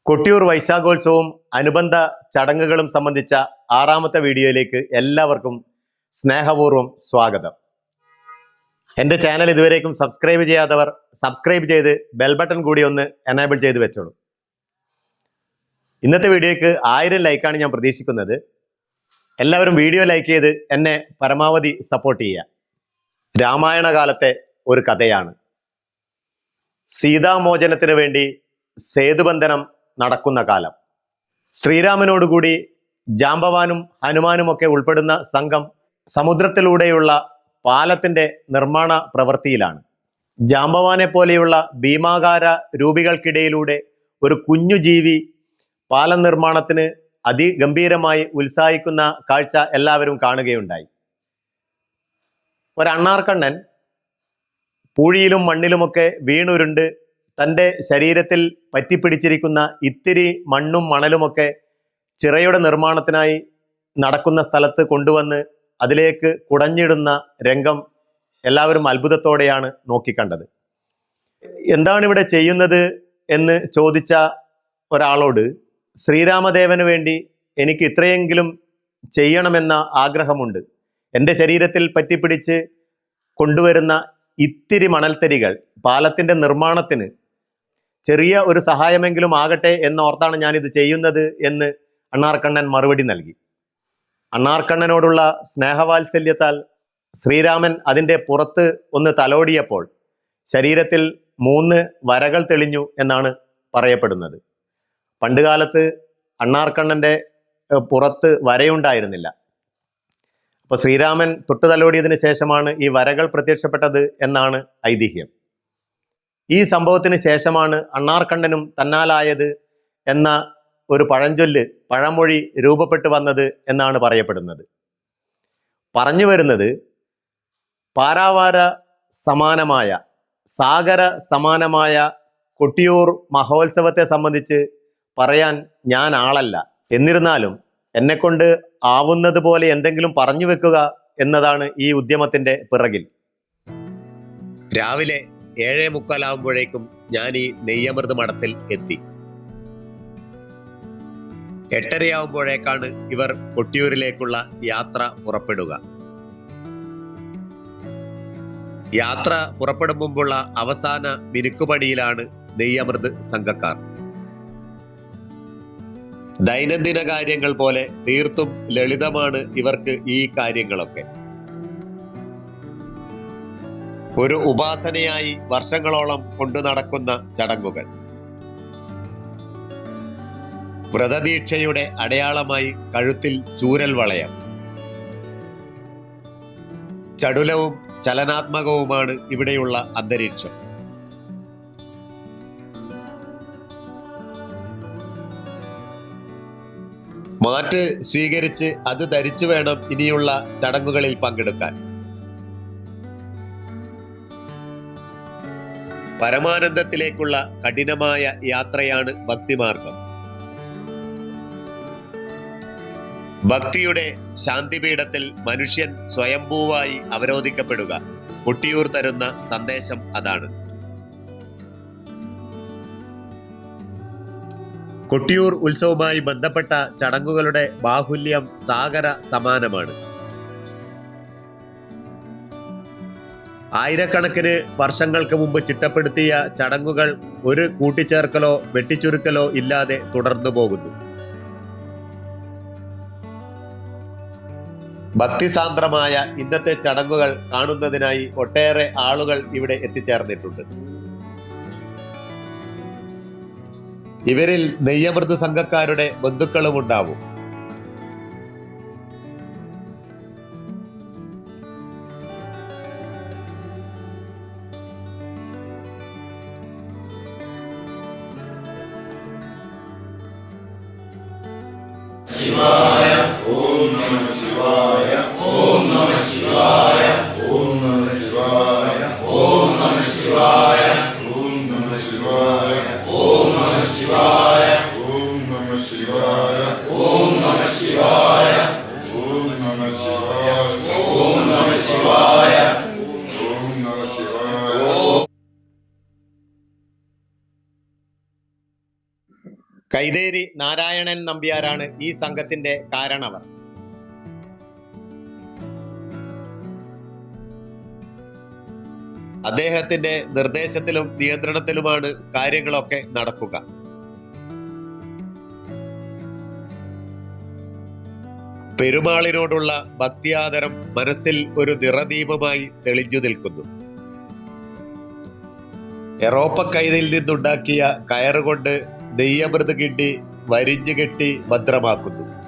കൊട്ടിയൂർ വൈശാഖോത്സവവും അനുബന്ധ ചടങ്ങുകളും സംബന്ധിച്ച ആറാമത്തെ വീഡിയോയിലേക്ക് എല്ലാവർക്കും സ്നേഹപൂർവ്വം സ്വാഗതം. എൻ്റെ ചാനൽ ഇതുവരേക്കും സബ്സ്ക്രൈബ് ചെയ്യാത്തവർ സബ്സ്ക്രൈബ് ചെയ്ത് ബെൽ ബട്ടൺ കൂടി ഒന്ന് എനേബിൾ ചെയ്ത് വെച്ചോളൂ. ഇന്നത്തെ വീഡിയോയ്ക്ക് 1000 ലൈക്കാണ് ഞാൻ പ്രതീക്ഷിക്കുന്നത്. എല്ലാവരും വീഡിയോ ലൈക്ക് ചെയ്ത് എന്നെ പരമാവധി സപ്പോർട്ട് ചെയ്യുക. രാമായണ കാലത്തെ ഒരു കഥയാണ്. സീതാമോചനത്തിന് വേണ്ടി സേതുബന്ധനം നടക്കുന്ന കാലം. ശ്രീരാമനോടുകൂടി ജാംബവാനും ഹനുമാനുമൊക്കെ ഉൾപ്പെടുന്ന സംഘം സമുദ്രത്തിലൂടെയുള്ള പാലത്തിന്റെ നിർമ്മാണ പ്രവൃത്തിയിലാണ്. ജാംബവാനെ പോലെയുള്ള ഭീമാകാര രൂപികൾക്കിടയിലൂടെ ഒരു കുഞ്ഞു ജീവി പാലം നിർമ്മാണത്തിന് അതിഗംഭീരമായി ഉത്സാഹിക്കുന്ന കാഴ്ച എല്ലാവരും കാണുകയുണ്ടായി. ഒരണ്ണാർക്കണ്ണൻ പൂഴിയിലും മണ്ണിലുമൊക്കെ വീണുരുണ്ട് തൻ്റെ ശരീരത്തിൽ പറ്റിപ്പിടിച്ചിരിക്കുന്ന ഇത്തിരി മണ്ണും മണലുമൊക്കെ ചിറയുടെ നിർമ്മാണത്തിനായി നടക്കുന്ന സ്ഥലത്ത് കൊണ്ടുവന്ന് അതിലേക്ക് കുടഞ്ഞിടുന്ന രംഗം എല്ലാവരും അത്ഭുതത്തോടെയാണ് നോക്കിക്കണ്ടത്. എന്താണ് ഇവിടെ ചെയ്യുന്നത് എന്ന് ചോദിച്ച ഒരാളോട് ശ്രീരാമദേവന് വേണ്ടി എനിക്ക് ഇത്രയെങ്കിലും ചെയ്യണമെന്ന ആഗ്രഹമുണ്ട്. എൻ്റെ ശരീരത്തിൽ പറ്റിപ്പിടിച്ച് കൊണ്ടുവരുന്ന ഇത്തിരി മണൽത്തരികൾ പാലത്തിൻ്റെ നിർമ്മാണത്തിന് ചെറിയ ഒരു സഹായമെങ്കിലും ആകട്ടെ എന്നോർത്താണ് ഞാനിത് ചെയ്യുന്നത് എന്ന് അണ്ണാർക്കണ്ണൻ മറുപടി നൽകി. അണ്ണാർക്കണ്ണനോടുള്ള സ്നേഹവാത്സല്യത്താൽ ശ്രീരാമൻ അതിൻ്റെ പുറത്ത് ഒന്ന് തലോടിയപ്പോൾ ശരീരത്തിൽ 3 വരകൾ തെളിഞ്ഞു എന്നാണ് പറയപ്പെടുന്നത്. പണ്ടുകാലത്ത് അണ്ണാർക്കണ്ണൻ്റെ പുറത്ത് വരയുണ്ടായിരുന്നില്ല. അപ്പോൾ ശ്രീരാമൻ തൊട്ടു തലോടിയതിന് ശേഷമാണ് ഈ വരകൾ പ്രത്യക്ഷപ്പെട്ടത് എന്നാണ് ഐതിഹ്യം. ഈ സംഭവത്തിന് ശേഷമാണ് അണ്ണാർക്കണ്ണനും തന്നാലായത് എന്ന ഒരു പഴമൊഴി രൂപപ്പെട്ടു വന്നത് എന്നാണ് പറയപ്പെടുന്നത്. പറഞ്ഞു വരുന്നത് പാരാവാര സമാനമായ സാഗര സമാനമായ കൊട്ടിയൂർ മഹോത്സവത്തെ സംബന്ധിച്ച് പറയാൻ ഞാൻ ആളല്ല. എന്നിരുന്നാലും എന്നെക്കൊണ്ട് ആവുന്നത് പോലെ എന്തെങ്കിലും പറഞ്ഞു വെക്കുക എന്നതാണ് ഈ ഉദ്യമത്തിന്റെ പിറകിൽ. രാവിലെ 7:45 ഞാൻ ഈ നെയ്യമൃത് മഠത്തിൽ എത്തി. 8:30 ഇവർ കൊട്ടിയൂരിലേക്കുള്ള യാത്ര പുറപ്പെടുക. യാത്ര പുറപ്പെടും മുമ്പുള്ള അവസാന മിനുക്കുപടിയിലാണ് നെയ്യമൃത് സംഘക്കാർ. ദൈനംദിന കാര്യങ്ങൾ പോലെ തീർത്തും ലളിതമാണ് ഇവർക്ക് ഈ കാര്യങ്ങളൊക്കെ. ഒരു ഉപാസനയായി വർഷങ്ങളോളം കൊണ്ടു നടക്കുന്ന ചടങ്ങുകൾ. വ്രതദീക്ഷയുടെ അടയാളമായി കഴുത്തിൽ ചൂരൽ വളയം. ചടുലവും ചലനാത്മകവുമാണ് ഇവിടെയുള്ള അന്തരീക്ഷം. മാറ്റ് സ്വീകരിച്ച് അത് ധരിച്ചു വേണം ഇനിയുള്ള ചടങ്ങുകളിൽ പങ്കെടുക്കാൻ. പരമാനന്ദത്തിലേക്കുള്ള കഠിനമായ യാത്രയാണ് ഭക്തിമാർഗം. ഭക്തിയുടെ ശാന്തിപീഠത്തിൽ മനുഷ്യൻ സ്വയംഭൂവായി അവരോധിക്കപ്പെടുക. കൊട്ടിയൂർ തരുന്ന സന്ദേശം അതാണ്. കൊട്ടിയൂർ ഉത്സവവുമായി ബന്ധപ്പെട്ട ചടങ്ങുകളുടെ ബാഹുല്യം സാഗര സമാനമാണ്. ആയിരക്കണക്കിന് വർഷങ്ങൾക്ക് മുമ്പ് ചിട്ടപ്പെടുത്തിയ ചടങ്ങുകൾ ഒരു കൂട്ടിച്ചേർക്കലോ വെട്ടിച്ചുരുക്കലോ ഇല്ലാതെ തുടർന്നു പോകുന്നു. ഭക്തിസാന്ദ്രമായ ഇന്നത്തെ ചടങ്ങുകൾ കാണുന്നതിനായി ഒട്ടേറെ ആളുകൾ ഇവിടെ എത്തിച്ചേർന്നിട്ടുണ്ട്. ഇവരിൽ നെയ്യമൃത് സംഘക്കാരുടെ ബന്ധുക്കളും ഉണ്ടാവും. ശിവായ ഓം നമഃ ശിവായ ഓം നമഃ ശിവായ ഓം നമഃ ശിവായ ഓം നമഃ ശിവായ ഓം നമഃ ശിവായ ഓം നമഃ ശിവായ ഓം നമഃ ശിവായ ഓം നമഃ ശിവായ ഓം നമഃ ശിവായ ഓം നമഃ ശിവായ ഓം നമഃ ശിവായ കൈതേരി നാരായണൻ നമ്പ്യാരാണ് ഈ സംഘത്തിന്റെ കാരണവർ. അദ്ദേഹത്തിന്റെ നിർദ്ദേശത്തിലും നിയന്ത്രണത്തിലുമാണ് കാര്യങ്ങളൊക്കെ നടക്കുക. പെരുമാളിനോടുള്ള ഭക്തിയാദരം മനസ്സിൽ ഒരു നിറദീപമായി തെളിഞ്ഞു നിൽക്കുന്നു. എറോപ്പക്കൈതിൽ നിന്നുണ്ടാക്കിയ കയറുകൊണ്ട് നെയ്യമൃത് കിണ്ടി വരിഞ്ഞു കെട്ടി ഭദ്രമാക്കുന്നു.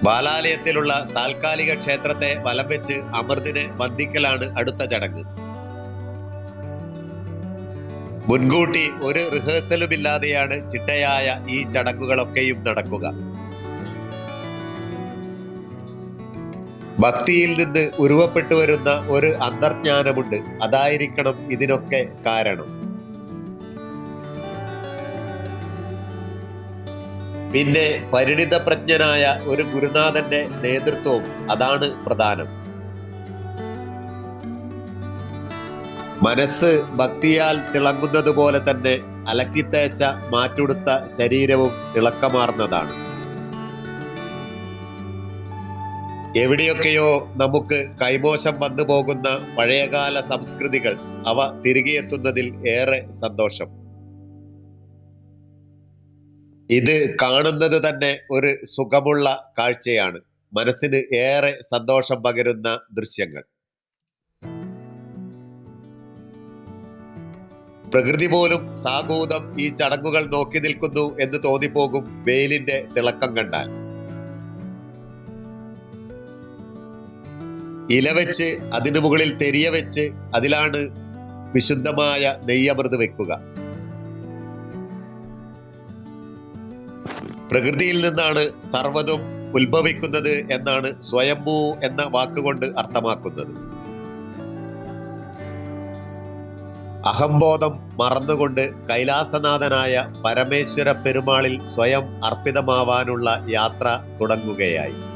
ബാലാലയത്തിലുള്ള താൽക്കാലിക ക്ഷേത്രത്തെ വലം വെച്ച് അമൃതിനെ വന്ദിക്കലാണ് അടുത്ത ചടങ്ങ്. മുൻകൂട്ടി ഒരു റിഹേഴ്സലുമില്ലാതെയാണ് ചിട്ടയായ ഈ ചടങ്ങുകളൊക്കെയും നടക്കുക. ഭക്തിയിൽ നിന്ന് ഉരുവപ്പെട്ടു വരുന്ന ഒരു അന്തർജ്ഞാനമുണ്ട്. അതായിരിക്കണം ഇതിനൊക്കെ കാരണം. പിന്നെ പരിണിതപ്രജ്ഞനായ ഒരു ഗുരുനാഥന്റെ നേതൃത്വവും അതാണ് പ്രധാനം. മനസ്സ് ഭക്തിയാൽ തിളങ്ങുന്നത് പോലെ തന്നെ അലക്കിത്തേച്ച മാറ്റുടുത്ത ശരീരവും തിളക്കമാർന്നതാണ്. എവിടെയൊക്കെയോ നമുക്ക് കൈമോശം വന്നു പോകുന്ന പഴയകാല സംസ്കൃതികൾ അവ തിരികെ എത്തുന്നതിൽ ഏറെ സന്തോഷം. ഇത് കാണുന്നത് തന്നെ ഒരു സുഖമുള്ള കാഴ്ചയാണ്. മനസ്സിന് ഏറെ സന്തോഷം പകരുന്ന ദൃശ്യങ്ങൾ. പ്രകൃതി പോലും സാഗൂതം ഈ ചടങ്ങുകൾ നോക്കി നിൽക്കുന്നു എന്ന് തോന്നിപ്പോകും വെയിലിന്റെ തിളക്കം കണ്ടാൽ. ഇല വെച്ച് അതിനു മുകളിൽ തെരിയ വെച്ച് അതിലാണ് വിശുദ്ധമായ നെയ്യമൃത് വെക്കുക. പ്രകൃതിയിൽ നിന്നാണ് സർവ്വതും ഉത്ഭവിക്കുന്നത് എന്നാണ് സ്വയംഭൂ എന്ന വാക്കുകൊണ്ട് അർത്ഥമാക്കുന്നത്. അഹംബോധം മറന്നുകൊണ്ട് കൈലാസനാഥനായ പരമേശ്വര പെരുമാളിൽ സ്വയം അർപ്പിതമാവാനുള്ള യാത്ര തുടങ്ങുകയായി.